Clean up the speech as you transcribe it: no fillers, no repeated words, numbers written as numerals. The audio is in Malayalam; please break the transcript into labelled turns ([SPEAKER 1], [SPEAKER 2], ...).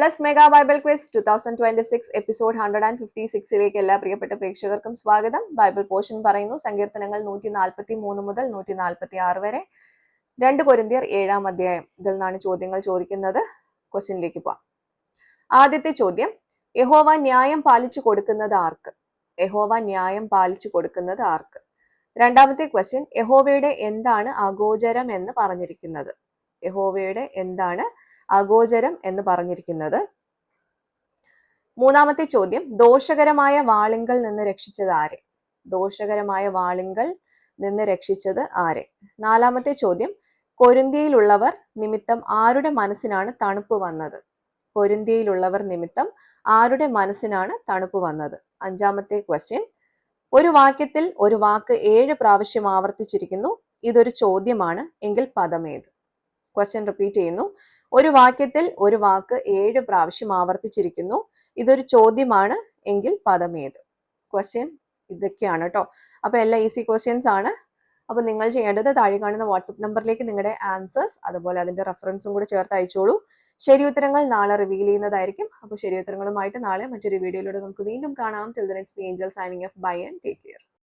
[SPEAKER 1] Bless mega bible quiz 2026 episode 156ലേക്ക് എല്ലാ പ്രിയപ്പെട്ട പ്രേക്ഷകർക്കും സ്വാഗതം. ബൈബിൾ പോർഷൻ പറയുന്നു സങ്കീർത്തനങ്ങൾ 143 മുതൽ 146 വരെ, 2 കൊരിന്ത്യർ 7-ാം അധ്യായം. ഇതിൽ നിന്നാണ് ചോദ്യങ്ങൾ ചോദിക്കുന്നത്. ക്വസ്റ്റ്യനിലേക്ക് പോവാം. ആദ്യത്തെ ചോദ്യം, യഹോവ ന്യായം പാലിച്ചു കൊടുക്കുന്നത് ആർക്ക്? യഹോവ ന്യായം പാലിച്ചു കൊടുക്കുന്നത് ആർക്ക്? രണ്ടാമത്തെ ക്വസ്റ്റ്യൻ, യഹോവയുടെ എന്താണ് അഗോചരം എന്ന് പറഞ്ഞിരിക്കുന്നത്? യഹോവയുടെ എന്താണ് അഗോചരം എന്ന് പറഞ്ഞിരിക്കുന്നത്? മൂന്നാമത്തെ ചോദ്യം, ദോഷകരമായ വാളിങ്കൽ നിന്ന് രക്ഷിച്ചത് ആരെ? ദോഷകരമായ വാളിങ്കൽ നിന്ന് രക്ഷിച്ചത് ആരെ? നാലാമത്തെ ചോദ്യം, കൊരിന്ത്യയിലുള്ളവർ നിമിത്തം ആരുടെ മനസ്സിനാണ് തണുപ്പ് വന്നത്? കൊരിന്ത്യയിലുള്ളവർ നിമിത്തം ആരുടെ മനസ്സിനാണ് തണുപ്പ് വന്നത്? അഞ്ചാമത്തെ ക്വസ്റ്റ്യൻ, ഒരു വാക്യത്തിൽ ഒരു വാക്ക് 7 പ്രാവശ്യം ആവർത്തിച്ചിരിക്കുന്നു. ഇതൊരു ചോദ്യമാണ് എങ്കിൽ പദമേത്? ക്വസ്റ്റ്യൻ റിപ്പീറ്റ് ചെയ്യുന്നു. ഒരു വാക്യത്തിൽ ഒരു വാക്ക് 7 പ്രാവശ്യം ആവർത്തിച്ചിരിക്കുന്നു. ഇതൊരു ചോദ്യമാണ് എങ്കിൽ പദമേത്? ക്വസ്റ്റ്യൻ ഇതൊക്കെയാണ് കേട്ടോ. അപ്പൊ എല്ലാം ഈസി ക്വസ്റ്റ്യൻസ് ആണ്. അപ്പൊ നിങ്ങൾ ചെയ്യേണ്ടത് താഴെ കാണുന്ന വാട്സപ്പ് നമ്പറിലേക്ക് നിങ്ങളുടെ ആൻസേഴ്സ് അതുപോലെ അതിന്റെ റെഫറൻസും കൂടി ചേർത്ത് അയച്ചോളൂ. ശരി ഉത്തരങ്ങൾ നാളെ റിവീൽ ചെയ്യുന്നതായിരിക്കും. അപ്പോൾ ശരി ഉത്തരങ്ങളുമായിട്ട് നാളെ മറ്റൊരു വീഡിയോയിലൂടെ നമുക്ക് വീണ്ടും കാണാം. Till then it's me Angel signing off. Bye and take care.